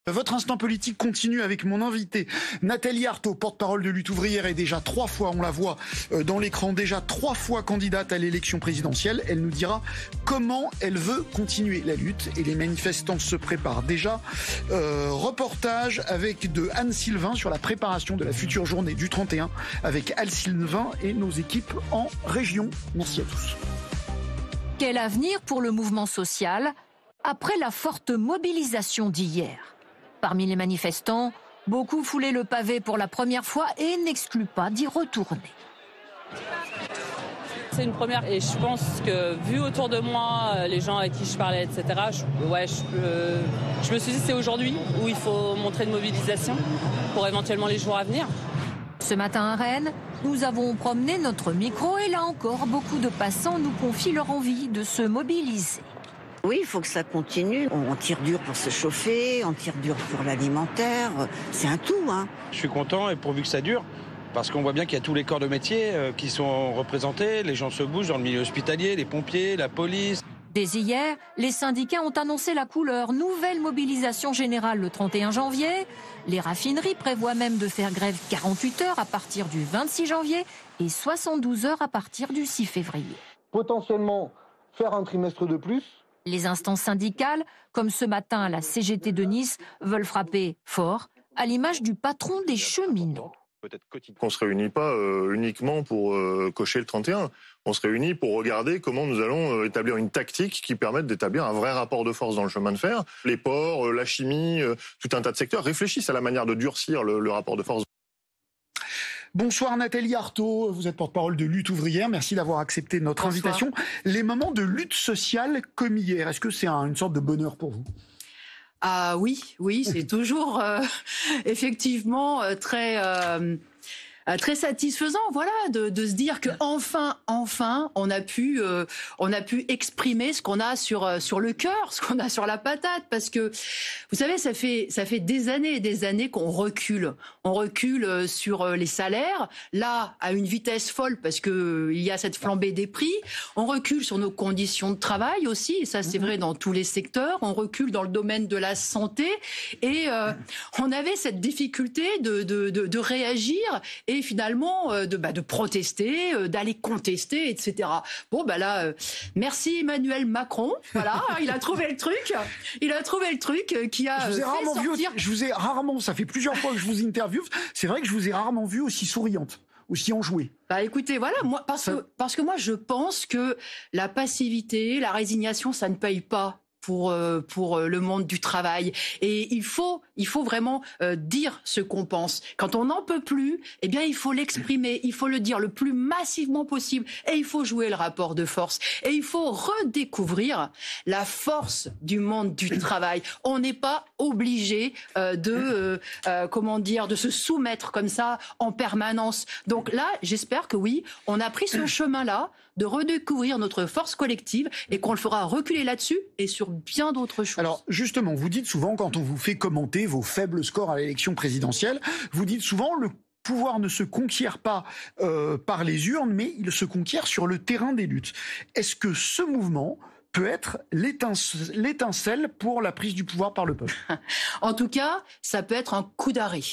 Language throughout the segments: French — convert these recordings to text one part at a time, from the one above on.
Votre instant politique continue avec mon invité Nathalie Arthaud, porte-parole de Lutte ouvrière, et déjà 3 fois, on la voit dans l'écran, déjà 3 fois candidate à l'élection présidentielle. Elle nous dira comment elle veut continuer la lutte et les manifestants se préparent déjà. Reportage de Anne Sylvain sur la préparation de la future journée du 31 avec Anne Sylvain et nos équipes en région. Merci à tous. Quel avenir pour le mouvement social après la forte mobilisation d'hier ? Parmi les manifestants, beaucoup foulaient le pavé pour la première fois et n'excluent pas d'y retourner. C'est une première et je pense que vu autour de moi, les gens avec qui je parlais, etc., je me suis dit c'est aujourd'hui où il faut montrer une mobilisation pour éventuellement les jours à venir. Ce matin à Rennes, nous avons promené notre micro et là encore, beaucoup de passants nous confient leur envie de se mobiliser. Oui, il faut que ça continue. On tire dur pour se chauffer, on tire dur pour l'alimentaire. C'est un tout, hein. Je suis content et pourvu que ça dure, parce qu'on voit bien qu'il y a tous les corps de métier qui sont représentés. Les gens se bougent dans le milieu hospitalier, les pompiers, la police. Dès hier, les syndicats ont annoncé la couleur. Nouvelle mobilisation générale le 31 janvier. Les raffineries prévoient même de faire grève 48 heures à partir du 26 janvier et 72 heures à partir du 6 février. Potentiellement faire un trimestre de plus. Les instances syndicales, comme ce matin à la CGT de Nice, veulent frapper fort, à l'image du patron des cheminots. On ne se réunit pas uniquement pour cocher le 31. On se réunit pour regarder comment nous allons établir une tactique qui permette d'établir un vrai rapport de force dans le chemin de fer. Les ports, la chimie, tout un tas de secteurs réfléchissent à la manière de durcir le rapport de force. Bonsoir Nathalie Arthaud, vous êtes porte-parole de Lutte ouvrière, merci d'avoir accepté notre invitation. Les moments de lutte sociale comme hier, est-ce que c'est une sorte de bonheur pour vous ? Ah oui, c'est toujours effectivement très satisfaisant, voilà, de se dire que enfin, on a pu exprimer ce qu'on a sur le cœur, ce qu'on a sur la patate, parce que vous savez, ça fait des années et des années qu'on recule. On recule sur les salaires, là à une vitesse folle parce que il y a cette flambée des prix. On recule sur nos conditions de travail aussi, et ça c'est vrai dans tous les secteurs. On recule dans le domaine de la santé, et on avait cette difficulté de réagir et finalement de protester, d'aller contester, etc. Bon là, merci Emmanuel Macron, voilà, il a trouvé le truc qui a je vous ai rarement, ça fait plusieurs fois que je vous interviewe, c'est vrai que je vous ai rarement vu aussi souriante, aussi enjouée. Bah écoutez, voilà, moi parce que moi je pense que la passivité, la résignation, ça ne paye pas pour le monde du travail, et il faut vraiment dire ce qu'on pense. Quand on n'en peut plus, eh bien il faut l'exprimer, il faut le dire le plus massivement possible, et il faut jouer le rapport de force, et il faut redécouvrir la force du monde du travail. On n'est pas obligé de se soumettre comme ça en permanence. Donc là, j'espère que oui, on a pris ce chemin-là de redécouvrir notre force collective, et qu'on le fera reculer là-dessus et sur bien d'autres choses. Alors justement, vous dites souvent, quand on vous fait commenter vos faibles scores à l'élection présidentielle, vous dites souvent le pouvoir ne se conquiert pas par les urnes, mais il se conquiert sur le terrain des luttes. Est-ce que ce mouvement peut être l'étincelle pour la prise du pouvoir par le peuple ? En tout cas, ça peut être un coup d'arrêt.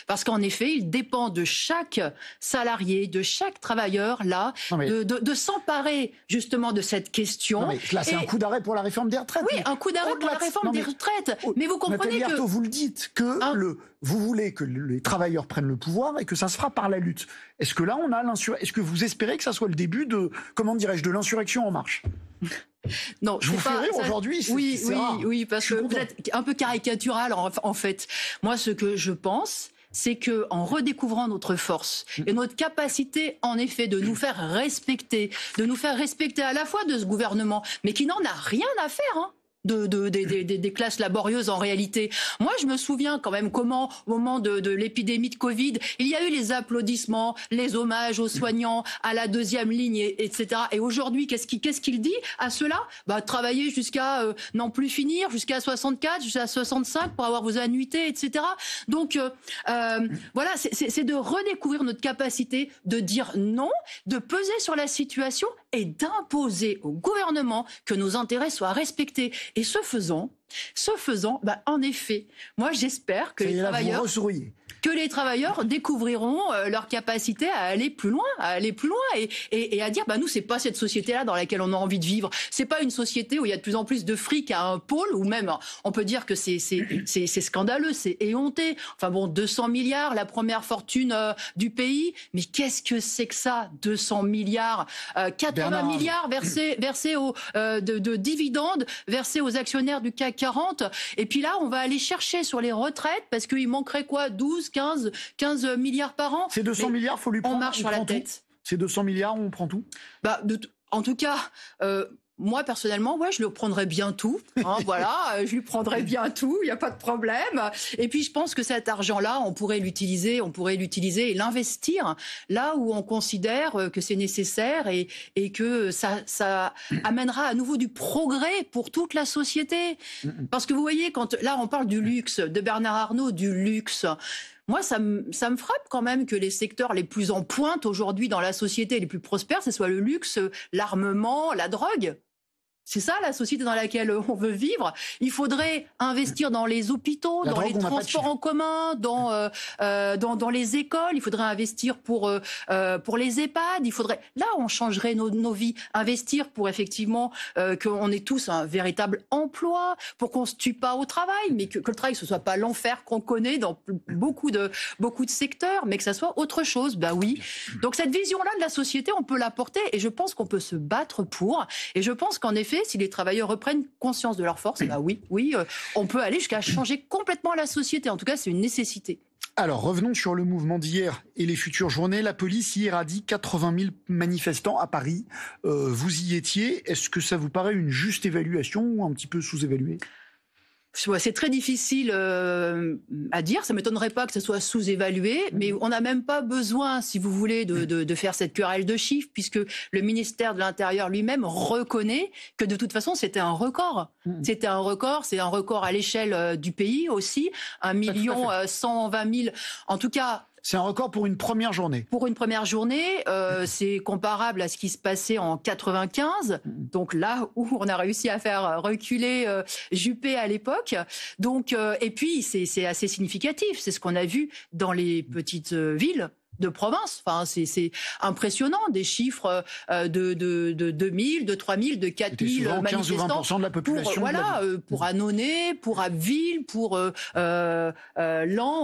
Parce qu'en effet, il dépend de chaque salarié, de chaque travailleur, là, de s'emparer justement de cette question. Non mais là, c'est un coup d'arrêt pour la réforme des retraites. Oui, un coup d'arrêt pour la réforme des retraites. Mais vous comprenez Nathalie Arthaud, vous le dites, que vous voulez que les travailleurs prennent le pouvoir et que ça se fera par la lutte. Est-ce que là, on a est-ce que vous espérez que ça soit le début de l'insurrection en marche ? Non, je vous fais rire aujourd'hui. Oui, parce que vous êtes un peu caricatural en fait. Moi, ce que je pense, c'est que en redécouvrant notre force et notre capacité, en effet, de nous faire respecter à la fois de ce gouvernement, mais qui n'en a rien à faire, des classes laborieuses en réalité. Moi, je me souviens quand même comment, au moment de l'épidémie de Covid, il y a eu les applaudissements, les hommages aux soignants, à la deuxième ligne, etc. Et aujourd'hui, qu'est-ce qu'il dit à ceux-là ? Travailler jusqu'à n'en plus finir, jusqu'à 64, jusqu'à 65 pour avoir vos annuités, etc. Donc, voilà, c'est de redécouvrir notre capacité de dire non, de peser sur la situation et d'imposer au gouvernement que nos intérêts soient respectés. Et ce faisant, Ce faisant, en effet, moi j'espère que les travailleurs découvriront leur capacité à aller plus loin, et à dire nous c'est pas cette société-là dans laquelle on a envie de vivre. C'est pas une société où il y a de plus en plus de fric à un pôle, ou même on peut dire que c'est scandaleux, c'est éhonté. Enfin bon, 200 milliards, la première fortune du pays, mais qu'est-ce que c'est que ça, 200 milliards, 80 milliards versés de dividendes versés aux actionnaires du CAC 40, et puis là on va aller chercher sur les retraites parce qu'il manquerait quoi, 15 milliards par an. Ces 200 milliards, faut lui prendre. On marche sur la tête. Ces 200 milliards, on prend tout. En tout cas, moi personnellement, je lui prendrais bien tout. Voilà, je lui prendrais bien tout. Il n'y a pas de problème. Et puis je pense que cet argent-là, on pourrait l'utiliser et l'investir là où on considère que c'est nécessaire et que ça amènera à nouveau du progrès pour toute la société. Parce que vous voyez, quand là on parle du luxe, de Bernard Arnault, du luxe. Moi, ça me frappe quand même que les secteurs les plus en pointe aujourd'hui dans la société, les plus prospères, ce soit le luxe, l'armement, la drogue. C'est ça la société dans laquelle on veut vivre. Il faudrait investir dans les hôpitaux, dans les transports en commun, dans les écoles. Il faudrait investir pour les EHPAD. Là, on changerait nos vies. Investir pour effectivement qu'on ait tous un véritable emploi, pour qu'on se tue pas au travail, mais que le travail ce soit pas l'enfer qu'on connaît dans beaucoup de secteurs, mais que ça soit autre chose. Oui. Donc cette vision-là de la société, on peut la porter, et je pense qu'on peut se battre pour. Et je pense qu'en effet, si les travailleurs reprennent conscience de leurs forces, oui, on peut aller jusqu'à changer complètement la société. En tout cas, c'est une nécessité. Alors, revenons sur le mouvement d'hier et les futures journées. La police hier a dit 80 000 manifestants à Paris. Vous y étiez. Est-ce que ça vous paraît une juste évaluation ou un petit peu sous-évalué ? C'est très difficile à dire. Ça m'étonnerait pas que ça soit sous-évalué, mais on n'a même pas besoin, si vous voulez, de faire cette querelle de chiffres, puisque le ministère de l'Intérieur lui-même reconnaît que de toute façon c'était un record. C'est un record à l'échelle du pays aussi, 1 120 000. En tout cas. C'est un record pour une première journée. Pour une première journée, c'est comparable à ce qui se passait en 95. Donc là où on a réussi à faire reculer Juppé à l'époque. Donc et puis c'est assez significatif. C'est ce qu'on a vu dans les petites villes de province. Enfin, c'est impressionnant, des chiffres de 2000, de 3000, de 4000 manifestants. 15 ou 20% de la population. Pour Annonay, pour Abbeville, pour Laon.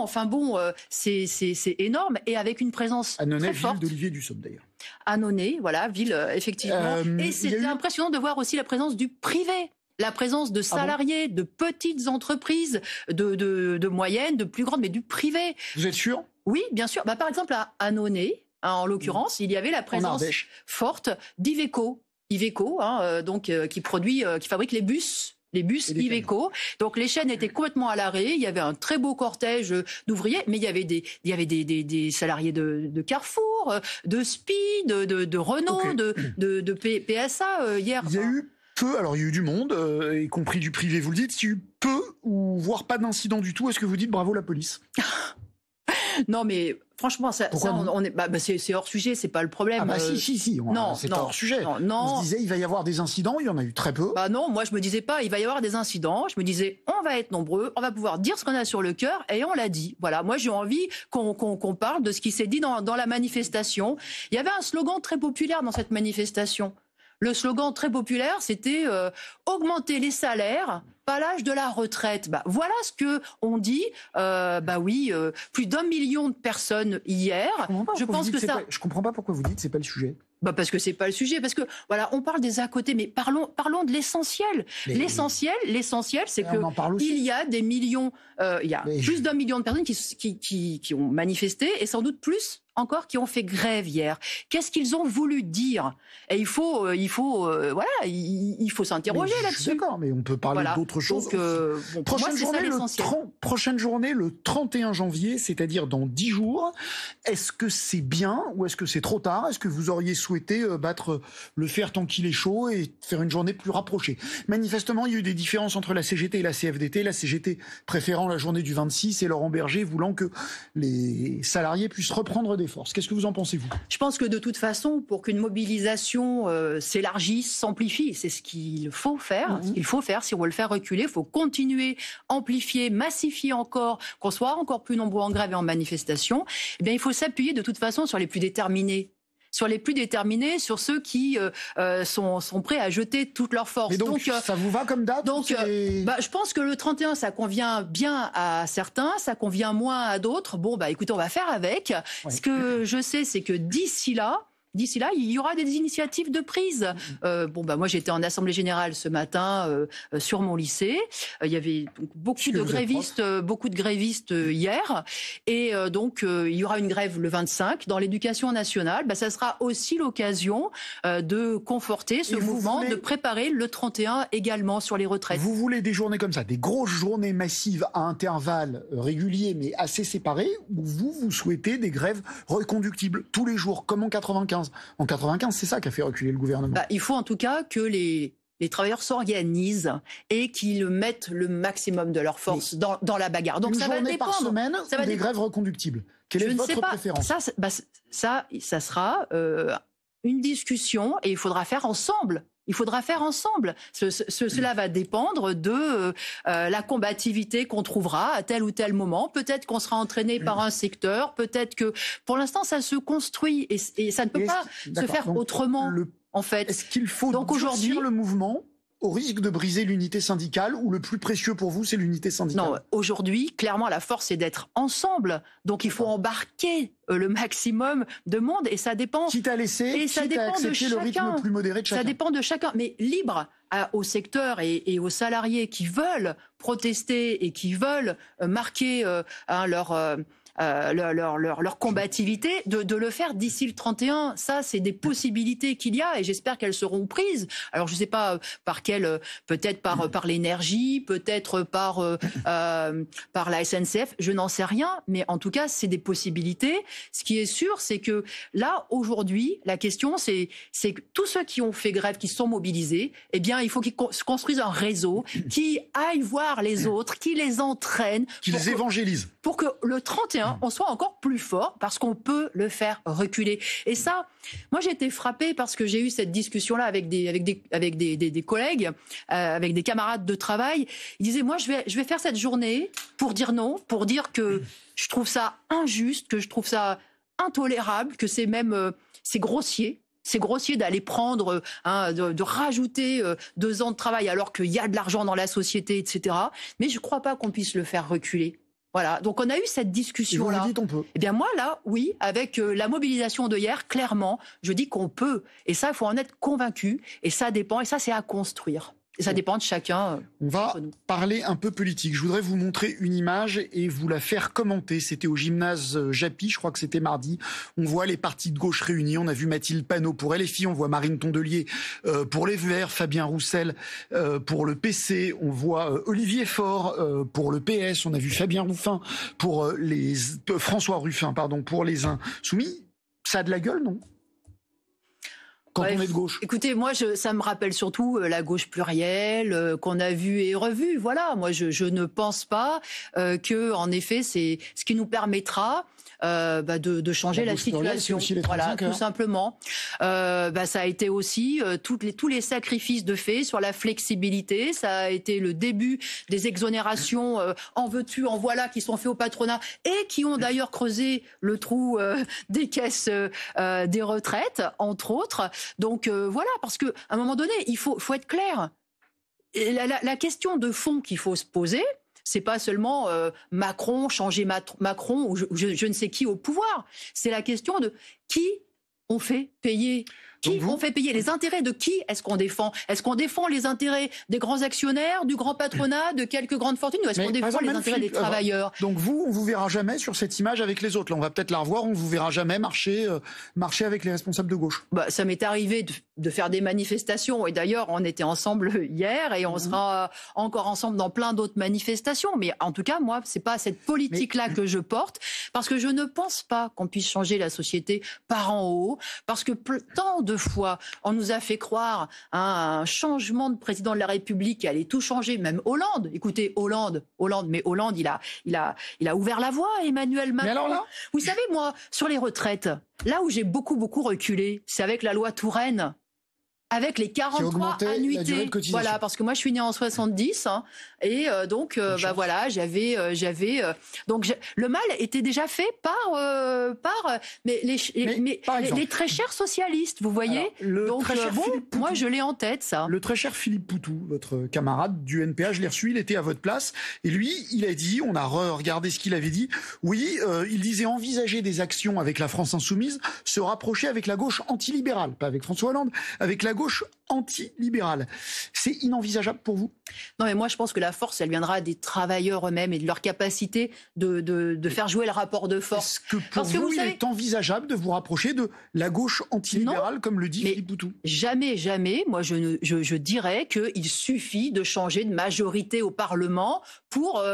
Enfin bon, c'est énorme, et avec une présence Annonay, très forte. ville d'Olivier Dussopt d'ailleurs. Annonay, voilà, ville effectivement. Et c'était impressionnant de voir aussi la présence du privé. La présence de salariés, de petites entreprises, de moyennes, de plus grandes, mais du privé. Vous êtes sûr ? Oui, bien sûr. Par exemple, à Annonay, en l'occurrence, il y avait la présence forte d'Iveco. Iveco, qui fabrique les bus Iveco. Donc les chaînes étaient complètement à l'arrêt. Il y avait un très beau cortège d'ouvriers, mais il y avait des salariés de Carrefour, de SPI, de Renault, de PSA hier. Il y a eu eu du monde, y compris du privé, vous le dites. Il y a eu peu ou voire pas d'incidents du tout. Est-ce que vous dites bravo la police ? Non, mais franchement, c'est hors sujet, c'est pas le problème. Si, c'est pas hors sujet. Non. On se disait, il va y avoir des incidents, il y en a eu très peu. Non, moi je me disais pas, il va y avoir des incidents. Je me disais, on va être nombreux, on va pouvoir dire ce qu'on a sur le cœur, et on l'a dit. Voilà, moi j'ai envie qu'on parle de ce qui s'est dit dans la manifestation. Il y avait un slogan très populaire dans cette manifestation. Le slogan très populaire, c'était augmenter les salaires, pas l'âge de la retraite. Voilà ce que on dit. Plus d'1 million de personnes hier. Je comprends pas pourquoi vous dites c'est pas le sujet. Parce que c'est pas le sujet. Parce que voilà, on parle des à côté, mais parlons de l'essentiel. L'essentiel, c'est que il y a des millions, il y a plus d'1 million de personnes qui ont manifesté, et sans doute plus encore qui ont fait grève hier. Qu'est-ce qu'ils ont voulu dire ? Et il faut s'interroger là-dessus. Je suis d'accord, mais on peut parler d'autres choses. Donc, prochaine journée, le 31 janvier, c'est-à-dire dans 10 jours. Est-ce que c'est bien ou est-ce que c'est trop tard ? Est-ce que vous auriez souhaitez battre le fer tant qu'il est chaud et faire une journée plus rapprochée. Manifestement, il y a eu des différences entre la CGT et la CFDT. La CGT préférant la journée du 26 et Laurent Berger voulant que les salariés puissent reprendre des forces. Qu'est-ce que vous en pensez, vous? Je pense que de toute façon, pour qu'une mobilisation s'élargisse, s'amplifie, c'est ce qu'il faut faire. Ce qu'il faut faire, si on veut le faire reculer, il faut continuer, amplifier, massifier encore, qu'on soit encore plus nombreux en grève et en manifestation. Eh bien, il faut s'appuyer de toute façon sur les plus déterminés. Sur ceux qui sont prêts à jeter toutes leurs forces. Mais donc ça vous va comme date? Je pense que le 31, ça convient bien à certains, ça convient moins à d'autres. Bon, écoutez, on va faire avec. Ouais. Ce que je sais, c'est que d'ici là, il y aura des initiatives de prise. Moi, j'étais en assemblée générale ce matin sur mon lycée. Il y avait beaucoup de grévistes hier. Et il y aura une grève le 25 dans l'éducation nationale. Ça sera aussi l'occasion de conforter ce mouvement, de préparer le 31 également sur les retraites. Vous voulez des journées comme ça, des grosses journées massives à intervalles réguliers mais assez séparés, ou vous souhaitez des grèves reconductibles tous les jours, comme en 95? En 95, c'est ça qui a fait reculer le gouvernement. Il faut en tout cas que les travailleurs s'organisent et qu'ils mettent le maximum de leur force dans la bagarre. Donc ça va dépendre. Par semaine, ou des grèves reconductible. Quelle est votre préférence? Ça sera une discussion et il faudra faire ensemble. Cela va dépendre de la combativité qu'on trouvera à tel ou tel moment. Peut-être qu'on sera entraîné par un secteur, peut-être que pour l'instant ça se construit et ça ne peut pas se faire autrement. En fait, est-ce qu'il faut durcir le mouvement au risque de briser l'unité syndicale, ou le plus précieux pour vous, c'est l'unité syndicale? Non, aujourd'hui, clairement, la force est d'être ensemble. Donc, il faut embarquer le maximum de monde, et ça dépend. Quitte à laisser, quitte à accepter le rythme plus modéré de chacun. Ça dépend de chacun, mais libre au secteur et aux salariés qui veulent protester et qui veulent marquer leur combativité, de le faire d'ici le 31. Ça, c'est des possibilités qu'il y a et j'espère qu'elles seront prises. Alors, je ne sais pas par quelle, peut-être par l'énergie, peut-être par la SNCF, je n'en sais rien, mais en tout cas, c'est des possibilités. Ce qui est sûr, c'est que là, aujourd'hui, la question, c'est que tous ceux qui ont fait grève, qui sont mobilisés, eh bien, il faut qu'ils se construisent un réseau, qui aillent voir les autres, qui les entraînent. Qui les évangélisent. Pour que le 31, on soit encore plus fort, parce qu'on peut le faire reculer. Et ça, moi j'ai été frappée parce que j'ai eu cette discussion-là avec des collègues, avec des camarades de travail. Ils disaient, moi je vais faire cette journée pour dire non, pour dire que je trouve ça injuste, que je trouve ça intolérable, que c'est même c'est grossier. C'est grossier d'aller prendre, de rajouter 2 ans de travail alors qu'il y a de l'argent dans la société, etc. Mais je ne crois pas qu'on puisse le faire reculer. Voilà, donc on a eu cette discussion-là. Vous dites on peut. Eh bien moi là, oui, avec la mobilisation de hier, clairement, je dis qu'on peut. Et ça, il faut en être convaincu. Et ça dépend, et ça c'est à construire. Et ça dépend de chacun. On va parler un peu politique. Je voudrais vous montrer une image et vous la faire commenter. C'était au gymnase Japy, je crois que c'était mardi. On voit les partis de gauche réunis. On a vu Mathilde Panot pour LFI, on voit Marine Tondelier pour les Verts, Fabien Roussel pour le PC, on voit Olivier Faure pour le PS, on a vu Fabien Ruffin pour François Ruffin, pardon, pour les Insoumis. Ça a de la gueule, non ? Quand on est de gauche. Écoutez, moi, ça me rappelle surtout la gauche plurielle qu'on a vue et revue. Voilà, moi, je ne pense pas que, en effet, c'est ce qui nous permettra de changer la situation. Voilà, tout simplement. Ça a été aussi tous les sacrifices de fait sur la flexibilité. Ça a été le début des exonérations en veux-tu, en voilà, qui sont faits au patronat et qui ont d'ailleurs creusé le trou des caisses des retraites, entre autres. Donc voilà, parce que à un moment donné, il faut être clair. Et la question de fond qu'il faut se poser, c'est pas seulement Macron, changer Macron ou je ne sais qui au pouvoir. C'est la question de qui on fait payer. Qui on fait payer les intérêts de qui est-ce qu'on défend? Est-ce qu'on défend les intérêts des grands actionnaires, du grand patronat, de quelques grandes fortunes, ou est-ce qu'on défend les intérêts des travailleurs? Donc vous, on vous verra jamais sur cette image avec les autres. Là, on va peut-être la revoir. On vous verra jamais marcher avec les responsables de gauche. Ça m'est arrivé de faire des manifestations. Et d'ailleurs, on était ensemble hier et on sera encore ensemble dans plein d'autres manifestations. Mais en tout cas, moi, c'est pas cette politique-là que je porte, parce que je ne pense pas qu'on puisse changer la société par en haut, parce que tant de fois, on nous a fait croire à un changement de président de la République qui allait tout changer. Même Hollande. Écoutez, Hollande, mais Hollande, il a ouvert la voie à Emmanuel Macron. Mais alors là, vous savez, moi, sur les retraites, là où j'ai beaucoup reculé, c'est avec la loi Touraine. Avec les 43 annuités, voilà, parce que moi je suis née en 70, et donc voilà, donc le mal était déjà fait par les très chers socialistes, vous voyez. Alors, donc moi je l'ai en tête, ça. Le très cher Philippe Poutou, votre camarade du NPA, je l'ai reçu, il était à votre place, et lui, il a dit, on a regardé ce qu'il avait dit. Oui, il disait envisager des actions avec la France insoumise, se rapprocher avec la gauche antilibérale, pas avec François Hollande, avec la gauche anti-libérale. C'est inenvisageable pour vous? Non, mais moi je pense que la force, elle viendra des travailleurs eux-mêmes et de leur capacité de faire jouer le rapport de force. Est-ce que pour vous, il est envisageable de vous rapprocher de la gauche anti-libérale, comme le dit Philippe Poutou? Jamais. Moi je dirais qu'il suffit de changer de majorité au Parlement pour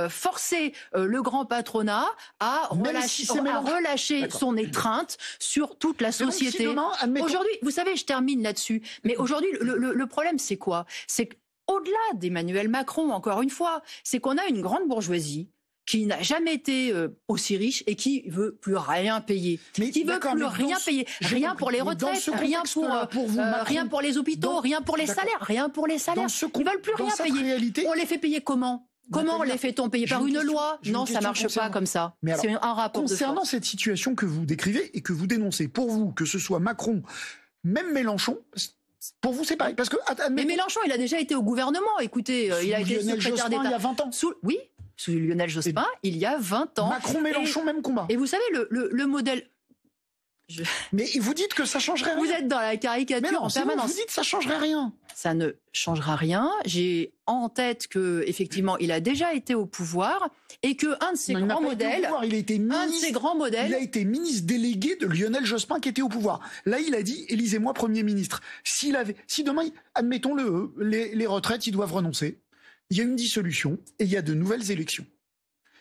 forcer le grand patronat à relâcher son étreinte sur toute la société. Aujourd'hui, vous savez, je termine là-dessus, mais aujourd'hui, le problème, c'est quoi? C'est qu'au-delà d'Emmanuel Macron, encore une fois, c'est qu'on a une grande bourgeoisie qui n'a jamais été aussi riche et qui veut plus rien payer. Qui veut plus rien payer. Rien pour les retraites, rien pour les hôpitaux, rien pour les salaires, rien pour les salaires. Ils veulent plus rien payer. On les fait payer comment? Comment les fait-on payer? Par une loi? Non, ça marche pas comme ça. C'est un rapport de force. Concernant cette situation que vous décrivez et que vous dénoncez, pour vous, que ce soit Macron, même Mélenchon, pour vous c'est pareil, parce que mais Mélenchon, il a déjà été au gouvernement. Écoutez, il a été secrétaire d'État il y a 20 ans. Oui, sous Lionel Jospin, il y a 20 ans. Macron, Mélenchon, même combat. Et vous savez, le modèle... Mais vous dites que ça changerait rien. Vous êtes dans la caricature en permanence. Vous dites que ça changerait rien. Ça ne changera rien. J'ai en tête que effectivement, il a déjà été au pouvoir et que un de ses grands modèles, il a été ministre délégué de Lionel Jospin qui était au pouvoir. Là, il a dit élisez-moi Premier ministre. Si demain, admettons-le, les retraites, ils doivent renoncer. Il y a une dissolution et il y a de nouvelles élections.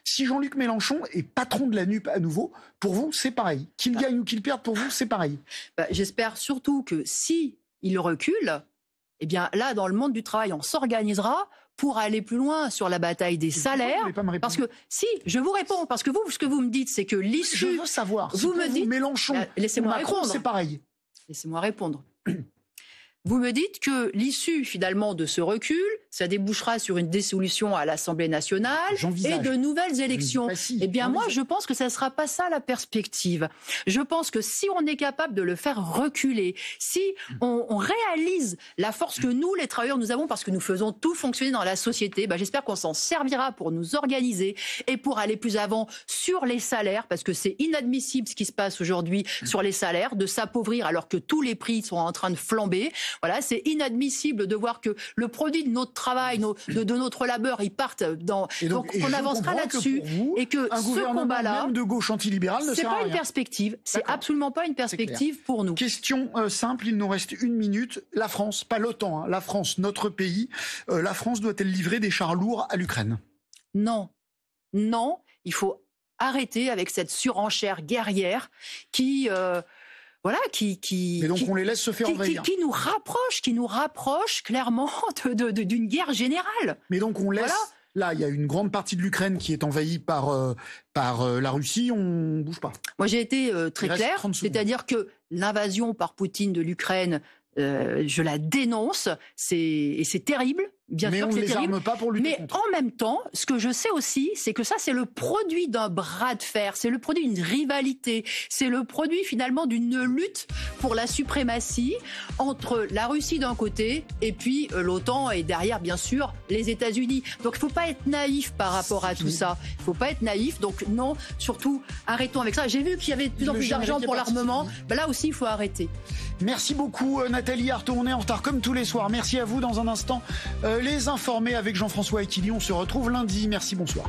Si Jean-Luc Mélenchon est patron de la NUP à nouveau, pour vous, c'est pareil. Qu'il gagne ou qu'il perde, pour vous, c'est pareil. J'espère surtout que si il recule, eh bien là, dans le monde du travail, on s'organisera pour aller plus loin sur la bataille des salaires. Parce que si, je vous réponds, parce que vous, ce que vous me dites, c'est que l'issue... Je veux savoir, vous me dites... Mélenchon, laissez-moi répondre. C'est pareil. Laissez-moi répondre. Vous me dites que l'issue, finalement, de ce recul, ça débouchera sur une dissolution à l'Assemblée nationale et de nouvelles élections. Eh bien, moi, je pense que ça ne sera pas ça la perspective. Je pense que si on est capable de le faire reculer, si on réalise la force que nous, les travailleurs, nous avons, parce que nous faisons tout fonctionner dans la société, j'espère qu'on s'en servira pour nous organiser et pour aller plus avant sur les salaires, parce que c'est inadmissible ce qui se passe aujourd'hui sur les salaires, de s'appauvrir alors que tous les prix sont en train de flamber. Voilà, c'est inadmissible de voir que le produit de notre travail, de notre labeur, ils partent dans... Donc on avancera là-dessus et que ce combat-là... même de gauche antilibérale ne sert à rien. C'est pas une perspective, c'est absolument pas une perspective pour nous. Question simple, il nous reste 1 minute. La France, pas l'OTAN, la France, notre pays, la France doit-elle livrer des chars lourds à l'Ukraine? Non, il faut arrêter avec cette surenchère guerrière qui... Et donc on les laisse se faire envahir. Qui nous rapproche clairement d'une guerre générale. Mais donc on laisse... Là, il y a une grande partie de l'Ukraine qui est envahie par la Russie, on bouge pas. Moi j'ai été très clair, c'est-à-dire que l'invasion par Poutine de l'Ukraine, je la dénonce, et c'est terrible. Bien sûr que c'est terrible. Mais on ne les arme pas pour lutter contre. En même temps, ce que je sais aussi, c'est que ça, c'est le produit d'un bras de fer, c'est le produit d'une rivalité, c'est le produit finalement d'une lutte pour la suprématie entre la Russie d'un côté et puis l'OTAN et derrière, bien sûr, les États-Unis. Donc, il ne faut pas être naïf par rapport à tout ça. Il ne faut pas être naïf. Donc, non, surtout, arrêtons avec ça. J'ai vu qu'il y avait de plus en plus d'argent pour l'armement. Là aussi, il faut arrêter. Merci beaucoup, Nathalie Arthaud. On est en retard comme tous les soirs. Merci à vous. Dans un instant, les informés avec Jean-François Equili. On se retrouve lundi. Merci, bonsoir.